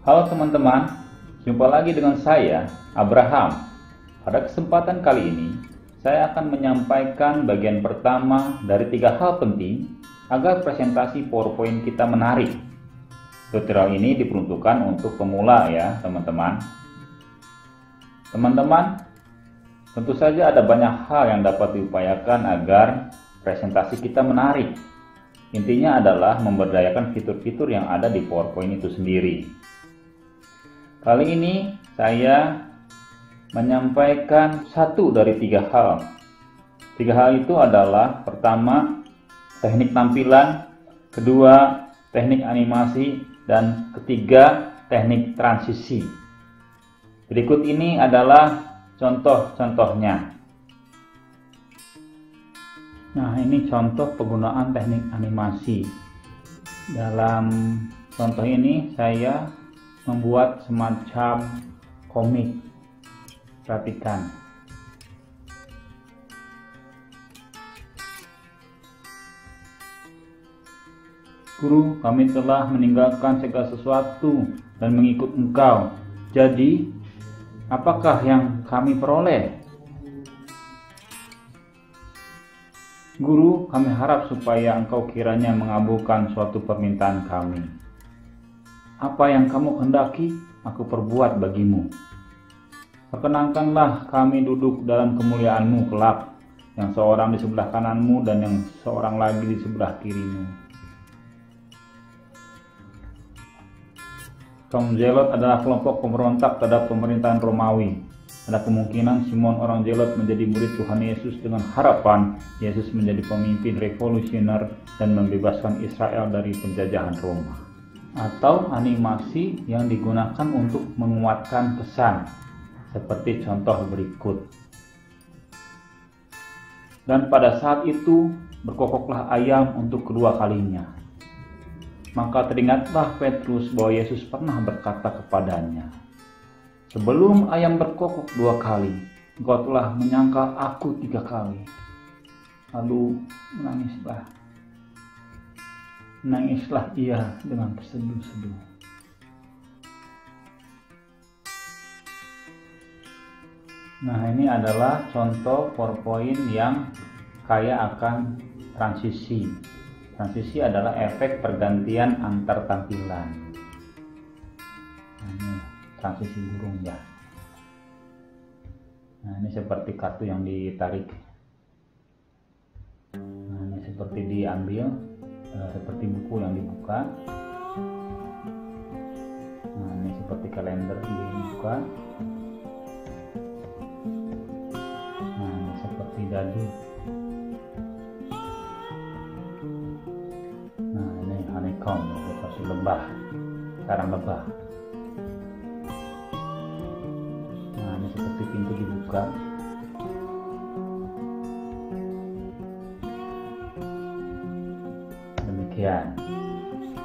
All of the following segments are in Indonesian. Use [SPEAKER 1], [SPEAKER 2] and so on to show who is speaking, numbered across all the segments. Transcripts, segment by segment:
[SPEAKER 1] Halo teman-teman, jumpa lagi dengan saya, Abraham. Pada kesempatan kali ini, saya akan menyampaikan bagian pertama dari 3 hal penting agar presentasi PowerPoint kita menarik. Tutorial ini diperuntukkan untuk pemula ya teman-teman. Teman-teman, tentu saja ada banyak hal yang dapat diupayakan agar presentasi kita menarik. Intinya adalah memberdayakan fitur-fitur yang ada di PowerPoint itu sendiri. Kali ini saya menyampaikan 1 dari 3 hal. 3 hal itu adalah pertama, teknik tampilan, kedua, teknik animasi, dan ketiga, teknik transisi. Berikut ini adalah contoh-contohnya. Nah, ini contoh penggunaan teknik animasi. Dalam contoh ini saya membuat semacam komik. Perhatikan. Guru, kami telah meninggalkan segala sesuatu dan mengikut Engkau. Jadi, apakah yang kami peroleh? Guru, kami harap supaya Engkau kiranya mengabulkan suatu permintaan kami. Apa yang kamu kehendaki, aku perbuat bagimu. Perkenankanlah kami duduk dalam kemuliaan-Mu kelak, yang seorang di sebelah kananmu dan yang seorang lagi di sebelah kirimu. Kaum Zelot adalah kelompok pemberontak terhadap pemerintahan Romawi. Ada kemungkinan Simon orang Zelot menjadi murid Tuhan Yesus dengan harapan Yesus menjadi pemimpin revolusioner dan membebaskan Israel dari penjajahan Roma. Atau animasi yang digunakan untuk menguatkan pesan, seperti contoh berikut. Dan pada saat itu berkokoklah ayam untuk kedua kalinya. Maka teringatlah Petrus bahwa Yesus pernah berkata kepadanya, sebelum ayam berkokok 2 kali, engkau telah menyangkal aku 3 kali. Lalu menangislah ia dengan terseduh-seduh. Nah, ini adalah contoh PowerPoint yang kaya akan transisi. Transisi adalah efek pergantian antar tampilan. Nah, ini transisi burung ya. Nah, ini seperti kartu yang ditarik. Nah, ini seperti diambil. Seperti buku yang dibuka. Nah, ini seperti kalender dibuka. Nah, ini seperti dadu. Nah, ini honeycomb, seperti lebah, sarang lebah. Nah, ini seperti pintu dibuka.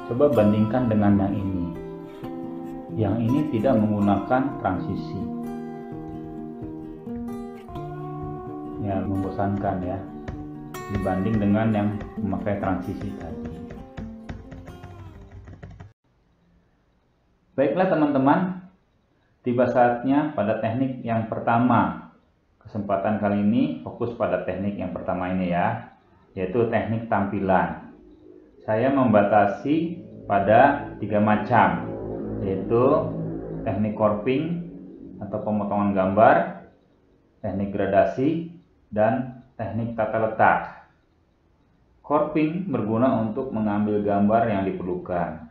[SPEAKER 1] Coba bandingkan dengan yang ini. Yang ini tidak menggunakan transisi. Ya, membosankan ya. Dibanding dengan yang memakai transisi tadi. Baiklah teman-teman, tiba saatnya pada teknik yang pertama. Kesempatan kali ini fokus pada teknik yang pertama ini ya, yaitu teknik tampilan. Saya membatasi pada 3 macam, yaitu teknik cropping atau pemotongan gambar, teknik gradasi, dan teknik tata letak. Cropping berguna untuk mengambil gambar yang diperlukan.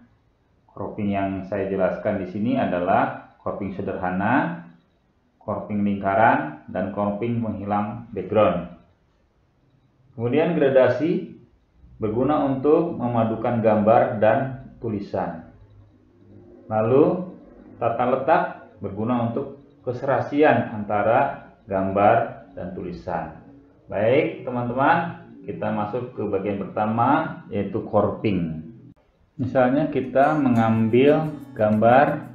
[SPEAKER 1] Cropping yang saya jelaskan di sini adalah cropping sederhana, cropping lingkaran, dan cropping menghilang background. Kemudian gradasi berguna untuk memadukan gambar dan tulisan. Lalu tata letak berguna untuk keserasian antara gambar dan tulisan. Baik teman-teman, kita masuk ke bagian pertama, yaitu cropping. Misalnya kita mengambil gambar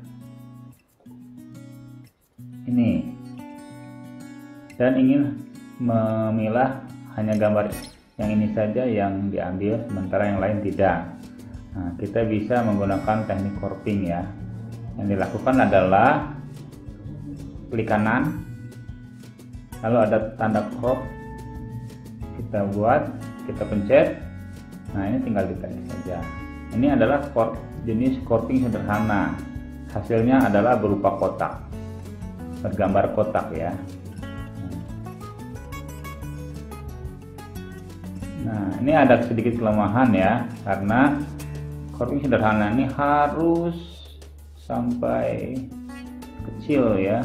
[SPEAKER 1] ini dan ingin memilah hanya gambar yang ini saja yang diambil, sementara yang lain tidak. Nah, kita bisa menggunakan teknik cropping ya. Yang dilakukan adalah klik kanan, lalu ada tanda crop, kita buat, kita pencet. Nah, ini tinggal ditarik saja. Ini adalah jenis cropping sederhana. Hasilnya adalah berupa kotak, bergambar kotak ya. Nah, ini ada sedikit kelemahan ya, karena cropping sederhana ini harus sampai kecil ya,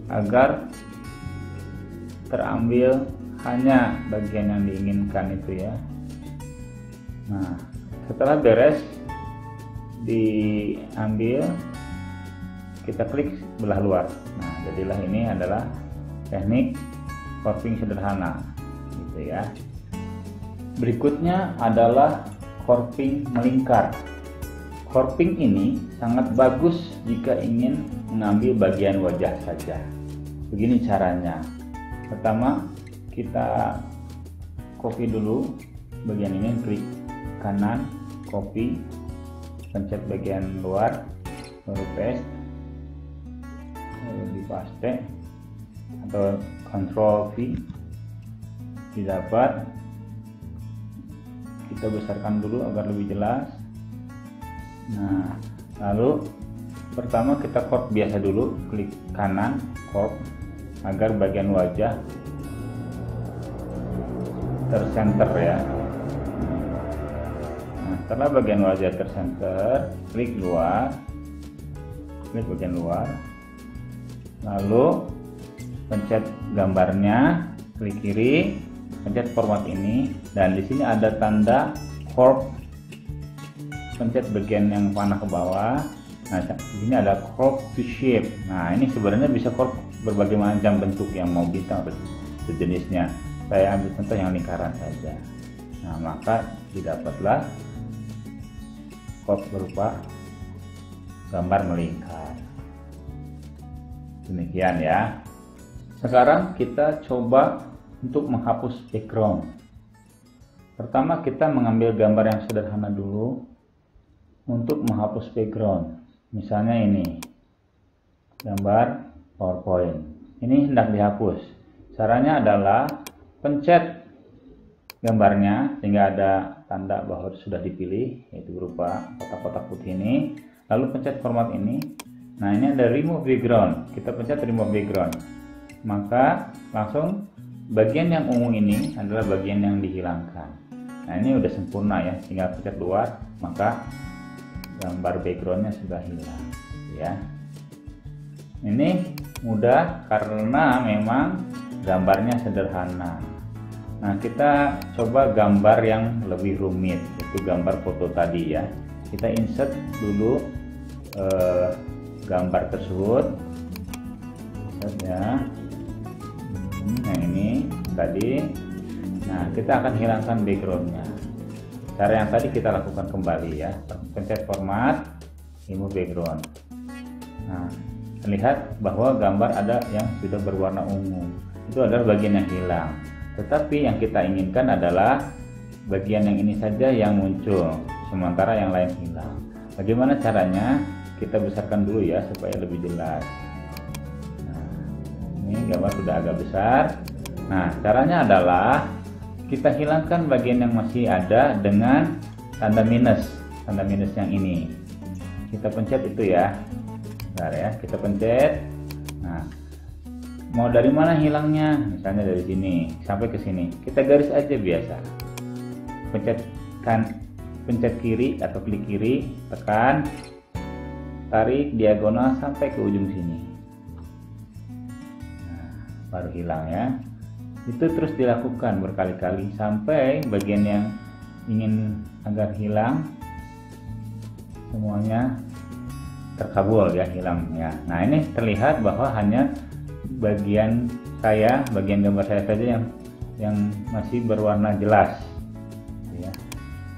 [SPEAKER 1] agar terambil hanya bagian yang diinginkan itu ya. Nah, setelah beres diambil, kita klik belah luar. Nah, jadilah ini adalah teknik cropping sederhana gitu ya. Berikutnya adalah cropping melingkar. Cropping ini sangat bagus jika ingin mengambil bagian wajah saja. Begini caranya. Pertama, kita copy dulu bagian ini, klik kanan, copy, pencet bagian luar, baru paste, lalu di paste atau Ctrl V, didapat. Kita besarkan dulu agar lebih jelas. Nah, lalu pertama kita crop biasa dulu, klik kanan, crop, agar bagian wajah tersenter ya. Nah, setelah bagian wajah tersenter, klik luar, klik bagian luar, lalu pencet gambarnya, klik kiri, pencet format ini, dan di sini ada tanda crop, pencet bagian yang panah ke bawah. Nah, di sini ada crop to shape. Nah, ini sebenarnya bisa crop berbagai macam bentuk yang mau bintang atau sejenisnya. Saya ambil contoh yang lingkaran saja. Nah, maka didapatlah crop berupa gambar melingkar. Demikian ya. Sekarang kita coba untuk menghapus background. Pertama, kita mengambil gambar yang sederhana dulu untuk menghapus background. Misalnya ini gambar PowerPoint, ini hendak dihapus. Caranya adalah pencet gambarnya sehingga ada tanda bahwa sudah dipilih, yaitu berupa kotak-kotak putih ini, lalu pencet format ini. Nah, ini ada remove background, kita pencet remove background, maka langsung bagian yang ungu ini adalah bagian yang dihilangkan. Nah, ini udah sempurna ya, tinggal pencet luar, maka gambar backgroundnya sudah hilang ya. Ini mudah karena memang gambarnya sederhana. Nah, kita coba gambar yang lebih rumit, itu gambar foto tadi ya. Kita insert dulu gambar tersebut ya. Yang ini tadi. Nah, kita akan hilangkan backgroundnya. Cara yang tadi kita lakukan kembali ya, pencet format, remove background. Nah, terlihat bahwa gambar ada yang sudah berwarna ungu, itu adalah bagian yang hilang. Tetapi yang kita inginkan adalah bagian yang ini saja yang muncul, sementara yang lain hilang. Bagaimana caranya? Kita besarkan dulu ya supaya lebih jelas. Nah, ini gambar sudah agak besar. Nah, caranya adalah kita hilangkan bagian yang masih ada dengan tanda minus yang ini. Kita pencet itu ya. Bentar ya, kita pencet. Nah, mau dari mana hilangnya? Misalnya dari sini sampai ke sini. Kita garis aja biasa. Pencet kiri atau klik kiri, tekan, tarik diagonal sampai ke ujung sini. Nah, baru hilang ya. Itu terus dilakukan berkali-kali sampai bagian yang ingin agar hilang semuanya terkabul ya, hilang ya. Nah, ini terlihat bahwa hanya bagian gambar saya saja yang masih berwarna jelas ya.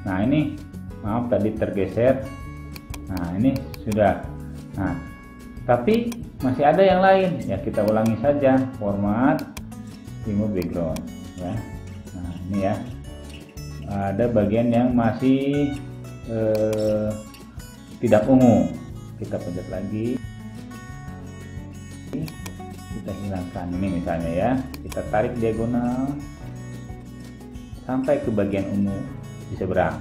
[SPEAKER 1] Nah, ini maaf tadi tergeser. Nah, ini sudah. Nah, tapi masih ada yang lain ya, kita ulangi saja, format, remove background ya. Nah, ini ya, ada bagian yang masih tidak ungu. kita pencet lagi, kita hilangkan. Ini misalnya ya, kita tarik diagonal sampai ke bagian ungu di seberang.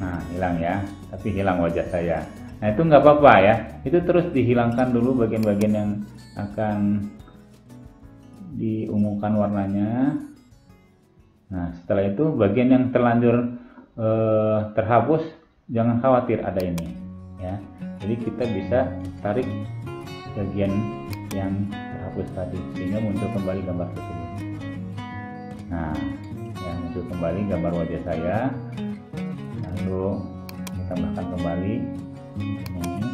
[SPEAKER 1] Nah, hilang ya, tapi hilang wajah saya. Nah, itu nggak apa-apa ya, itu terus dihilangkan dulu bagian-bagian yang akan diungukan warnanya. Nah, setelah itu bagian yang terlanjur terhapus, jangan khawatir, ada ini ya. Jadi kita bisa tarik bagian yang terhapus tadi sehingga muncul kembali gambar tersebut. Nah, yang muncul kembali gambar wajah saya, lalu ditambahkan kembali ini.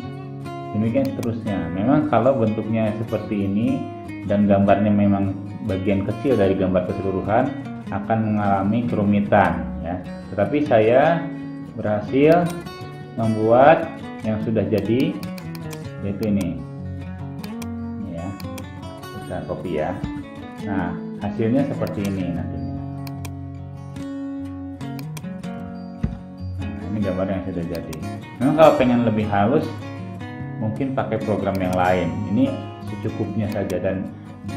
[SPEAKER 1] Demikian seterusnya. Memang kalau bentuknya seperti ini dan gambarnya memang bagian kecil dari gambar keseluruhan, akan mengalami kerumitan ya. Tetapi saya berhasil membuat yang sudah jadi, yaitu ini ya, kita copy ya. Nah, hasilnya seperti ini nantinya. Nah, ini gambar yang sudah jadi. Memang kalau pengen lebih halus mungkin pakai program yang lain, ini secukupnya saja, dan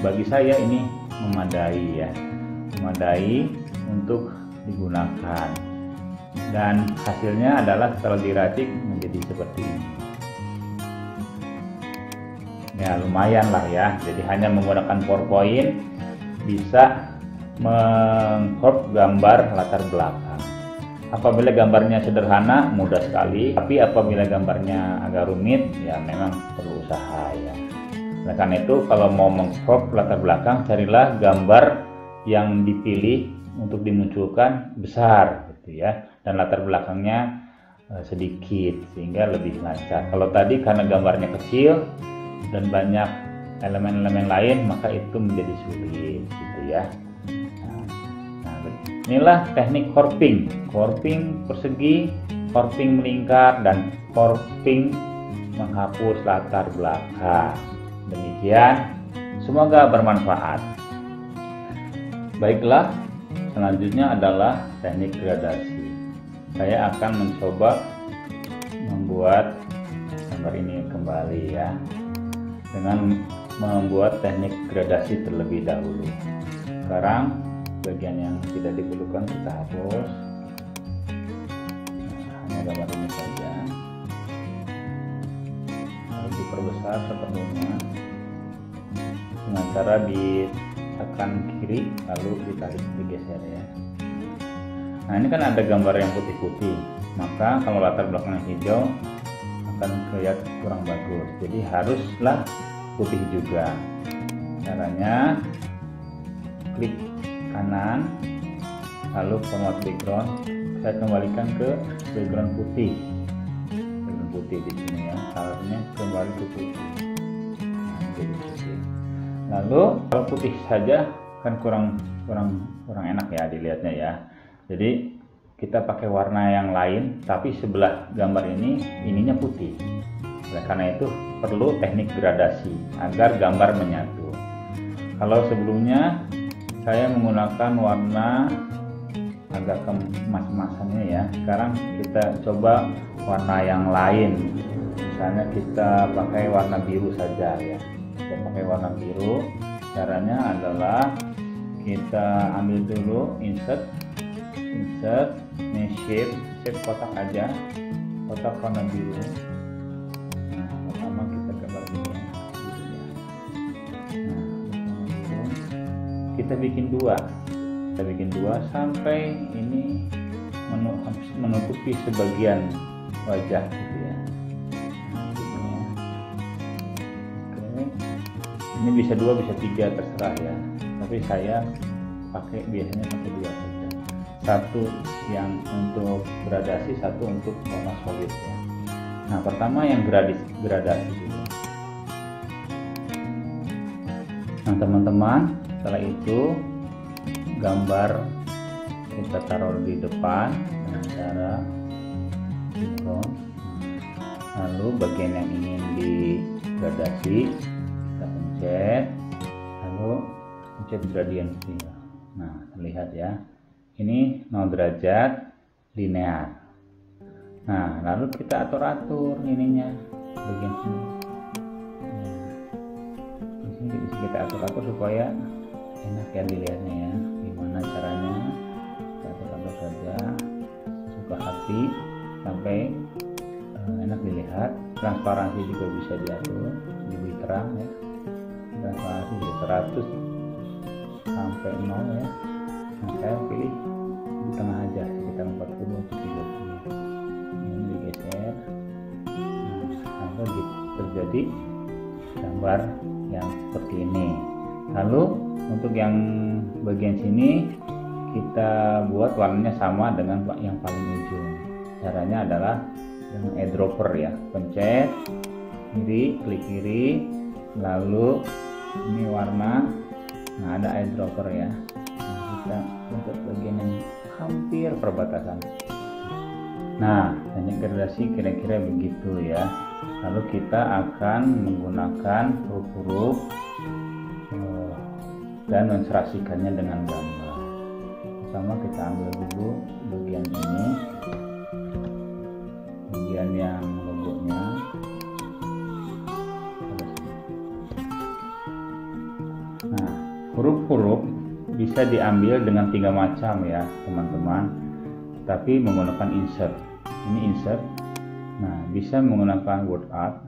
[SPEAKER 1] bagi saya ini memadai ya, memadai untuk digunakan. Dan hasilnya adalah setelah diracik menjadi seperti ini ya, lumayan lah ya. Jadi hanya menggunakan PowerPoint bisa mengcrop gambar latar belakang. Apabila gambarnya sederhana, mudah sekali, tapi apabila gambarnya agak rumit, ya memang perlu usaha ya. Oleh karena itu, kalau mau mengcrop latar belakang, carilah gambar yang dipilih untuk dimunculkan besar gitu ya, dan latar belakangnya sedikit sehingga lebih lancar. Kalau tadi karena gambarnya kecil dan banyak elemen-elemen lain, maka itu menjadi sulit gitu ya. Inilah teknik cropping persegi, cropping melingkar, dan cropping menghapus latar belakang. Demikian, semoga bermanfaat. Baiklah, selanjutnya adalah teknik gradasi. Saya akan mencoba membuat gambar ini kembali ya, dengan membuat teknik gradasi terlebih dahulu. Sekarang bagian yang tidak diperlukan kita hapus. Nah, hanya gambar ini saja. Lalu diperbesar seperlunya dengan cara ditekan kiri lalu ditarik, digeser ya. Nah, ini kan ada gambar yang putih-putih, maka kalau latar belakangnya hijau akan kelihatan kurang bagus. Jadi haruslah putih juga. Caranya klik kanan, lalu format background, saya kembalikan ke background putih. Background putih di sini ya, colornya kembali ke putih. Nah, jadi putih. Lalu kalau putih saja kan kurang enak ya dilihatnya ya. Jadi kita pakai warna yang lain, tapi sebelah gambar ini ininya putih. Oleh karena itu perlu teknik gradasi agar gambar menyatu. Kalau sebelumnya saya menggunakan warna agak kemas-masannya ya. Sekarang kita coba warna yang lain. Misalnya kita pakai warna biru saja ya. Kita pakai warna biru. Caranya adalah kita ambil dulu insert, shape kotak aja, kotak warna biru. Nah, pertama kita gambar biru ya. Kita bikin dua sampai ini menutupi sebagian wajah gitu ya. Oke. Ini bisa 2 bisa 3 terserah ya, tapi saya biasanya pakai 2 saja, satu yang untuk gradasi, satu untuk warna solid ya. Nah, pertama yang gradasi dulu. Nah teman-teman, setelah itu gambar kita taruh di depan dengan cara sinkron. Lalu bagian yang ingin digradasi kita pencet, lalu pencet gradient fill. Nah terlihat ya, ini 0 derajat linear. Nah, lalu kita atur-atur ininya bagian sini. Nah, di sini kita atur-atur supaya enak ya dilihatnya ya. Gimana caranya? Kita atur-atur saja sesuka hati sampai enak dilihat. Transparansi juga bisa diatur lebih terang ya. Transparansi bisa 100 sampai 0 ya. Nah, saya pilih di tengah aja sekitar 40 atau 30. Ini digeser. Nah, sampai terjadi gambar yang seperti ini. Lalu untuk yang bagian sini kita buat warnanya sama dengan yang paling ujung. Caranya adalah dengan eyedropper ya, pencet kiri, klik kiri, lalu ini warna. Nah, ada eyedropper ya. Nah, kita untuk bagian yang hampir perbatasan. Nah, teknik gradasi kira-kira begitu ya. Lalu kita akan menggunakan huruf-huruf dan menserasikannya dengan gambar. Pertama kita ambil dulu bagian ini, bagian yang logonya. Nah, huruf-huruf bisa diambil dengan 3 macam ya teman-teman, tapi menggunakan insert. Ini insert. Nah, bisa menggunakan word art,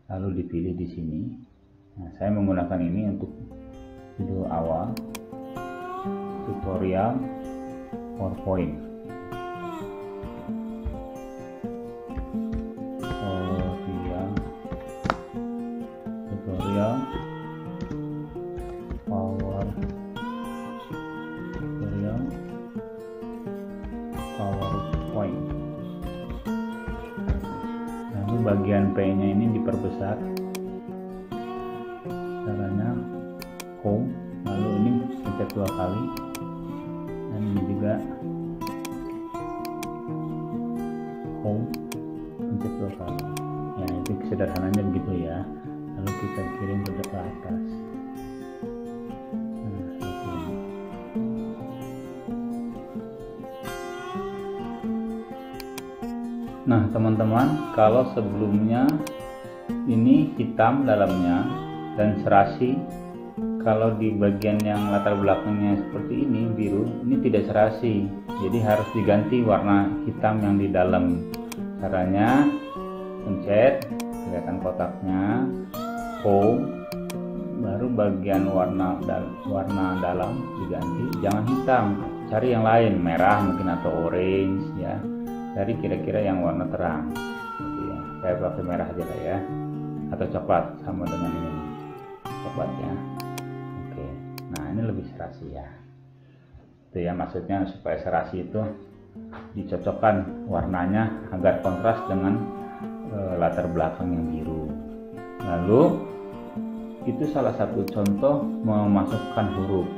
[SPEAKER 1] lalu dipilih di sini. Nah, saya menggunakan ini untuk video awal tutorial PowerPoint. Tutorial PowerPoint. Lalu bagian P-nya ini diperbesar. Caranya home, lalu ini pencet 2 kali, dan ini juga home, pencet 2 kali. Ya, itu sederhananya begitu ya. Lalu kita kirim ke atas. Nah, teman-teman, kalau sebelumnya ini hitam dalamnya dan serasi, kalau di bagian yang latar belakangnya seperti ini biru, ini tidak serasi, jadi harus diganti warna hitam yang di dalam. Caranya pencet, kelihatan kotaknya, home, baru bagian warna dalam diganti, jangan hitam, cari yang lain, merah mungkin atau orange ya. Cari kira-kira yang warna terang gitu ya. Saya pakai merah aja lah ya, atau coklat sama dengan ini coklatnya. Oke, nah ini lebih serasi ya, itu ya maksudnya, supaya serasi itu dicocokkan warnanya agar kontras dengan latar belakang yang biru. Lalu itu salah satu contoh memasukkan huruf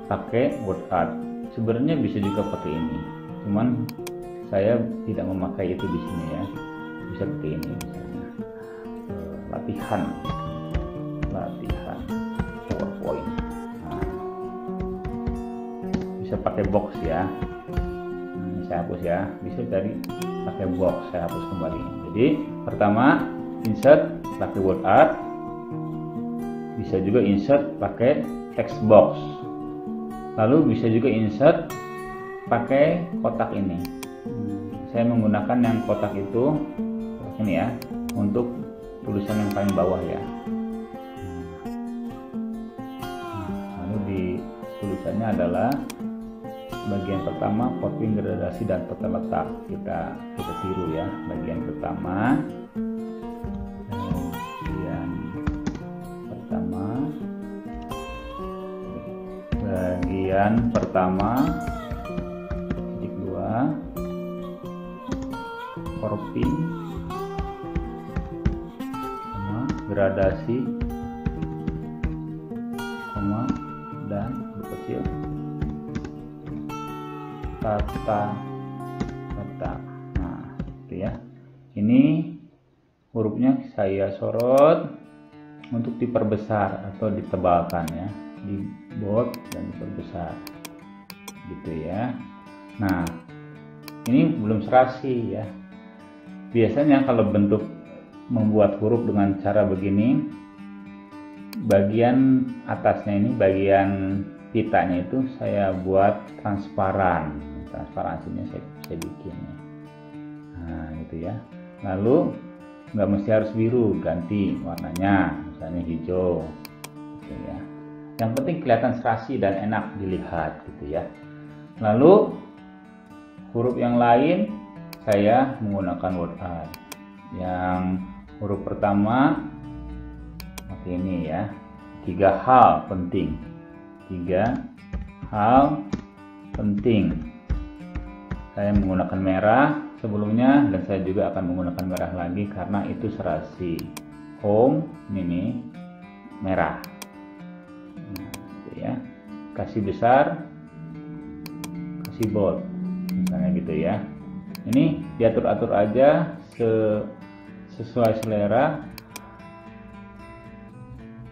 [SPEAKER 1] pakai word art. Sebenarnya bisa juga pakai ini, cuman saya tidak memakai itu di sini ya. Bisa seperti ini misalnya, latihan PowerPoint. Nah, bisa pakai box ya. Nah, saya hapus ya. Bisa dari pakai box, saya hapus kembali. Jadi pertama insert pakai word art, bisa juga insert pakai text box, lalu bisa juga insert pakai kotak ini. Saya menggunakan yang kotak itu ini ya, untuk tulisan yang paling bawah ya. Lalu di tulisannya adalah bagian pertama coping gradasi dan tata letak. Kita tiru ya, bagian pertama, bagian pertama titik 2, coping, gradasi, dan kecil tata letak. Nah, itu ya. Ini hurufnya saya sorot untuk diperbesar atau ditebalkan ya, di bold dan diperbesar gitu ya. Nah, ini belum serasi ya. Biasanya kalau bentuk membuat huruf dengan cara begini, bagian atasnya ini, bagian pitanya itu saya buat transparan. Transparansinya saya bikin ya. Nah gitu ya. Lalu nggak mesti harus biru, ganti warnanya, misalnya hijau gitu ya. Yang penting kelihatan serasi dan enak dilihat gitu ya. Lalu huruf yang lain saya menggunakan word art. Yang huruf pertama seperti ini ya. 3 hal penting. 3 hal penting. Saya menggunakan merah sebelumnya, dan saya juga akan menggunakan merah lagi karena itu serasi. Home ini merah. Nah, gitu ya. Kasih besar, kasih bold, misalnya gitu ya. Ini diatur-atur aja sesuai selera.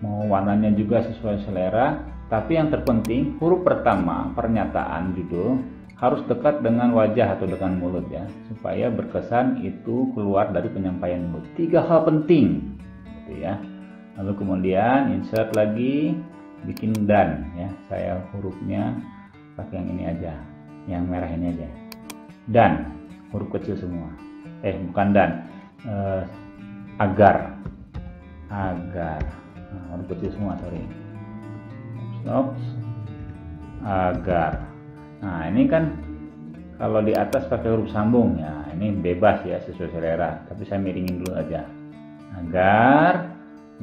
[SPEAKER 1] Mau warnanya juga sesuai selera. Tapi yang terpenting huruf pertama pernyataan judul harus dekat dengan wajah atau dengan mulut ya, supaya berkesan itu keluar dari penyampaian mulut. 3 hal penting gitu ya. Lalu kemudian insert lagi, bikin dan ya. Saya hurufnya pakai yang ini aja, yang merah ini aja. Dan huruf kecil semua. Bukan dan, agar. Nah, huruf kecil semua, sorry. Stop. Agar. Nah ini kan kalau di atas pakai huruf sambung ya, ini bebas ya sesuai selera, tapi saya miringin dulu aja. Agar.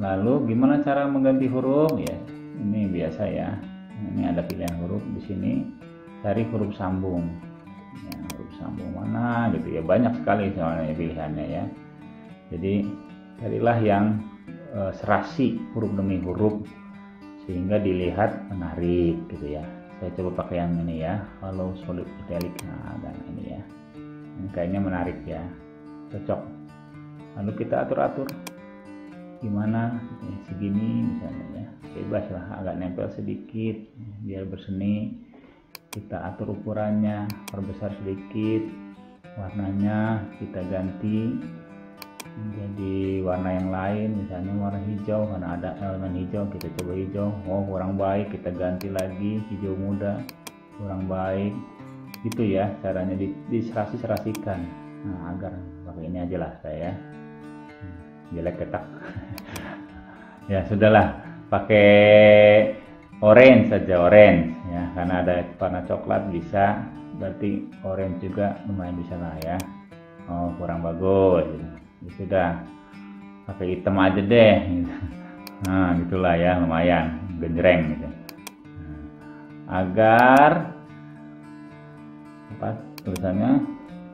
[SPEAKER 1] Lalu gimana cara mengganti huruf ya? Ini biasa ya. Ini ada pilihan huruf di sini. Cari huruf sambung. Ya, huruf sambung mana gitu ya, banyak sekali soalnya pilihannya ya. Jadi carilah yang serasi huruf demi huruf sehingga dilihat menarik gitu ya. Saya coba pakai yang ini ya, Hello Solid Italic. Nah, dan ini ya, ini kayaknya menarik ya, cocok. Lalu kita atur-atur gimana ya, segini misalnya ya, bebas lah, agak nempel sedikit biar berseni. Kita atur ukurannya, perbesar sedikit, warnanya kita ganti menjadi warna yang lain, misalnya warna hijau karena ada elemen hijau, kita coba hijau. Oh kurang baik, kita ganti lagi hijau muda, kurang baik gitu ya caranya, diserasikan. Nah agar pakai ini aja lah saya, jelek ketak. Ya sudahlah, pakai orange saja, orange ya, karena ada warna coklat bisa, berarti orange juga lumayan bisa lah ya. Oh kurang bagus gitu. Ya sudah, pakai hitam aja deh gitu. Nah gitulah ya, lumayan genjreng gitu. Nah, agar apa tulisannya,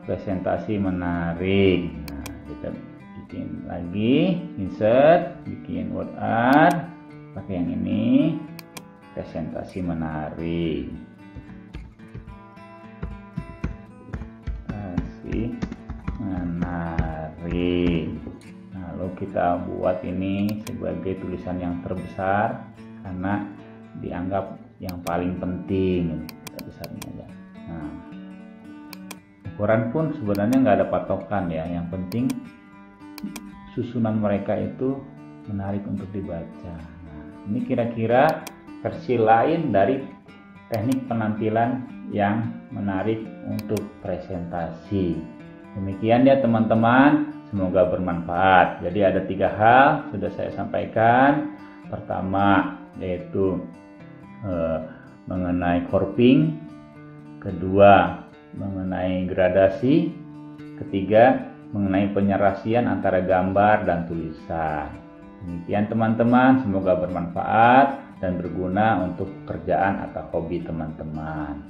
[SPEAKER 1] presentasi menarik. Nah kita bikin lagi, insert, bikin word art, pakai yang ini, presentasi menarik. Presentasi menarik. Lalu kita buat ini sebagai tulisan yang terbesar karena dianggap yang paling penting, kita besarin aja. Nah, ukuran pun sebenarnya nggak ada patokan ya, yang penting susunan mereka itu menarik untuk dibaca. Nah, ini kira-kira versi lain dari teknik penampilan yang menarik untuk presentasi. Demikian ya teman-teman, semoga bermanfaat. Jadi ada 3 hal sudah saya sampaikan. Pertama yaitu mengenai corping, kedua mengenai gradasi, ketiga mengenai penyerasian antara gambar dan tulisan. Demikian teman-teman, semoga bermanfaat dan berguna untuk pekerjaan atau hobi teman-teman.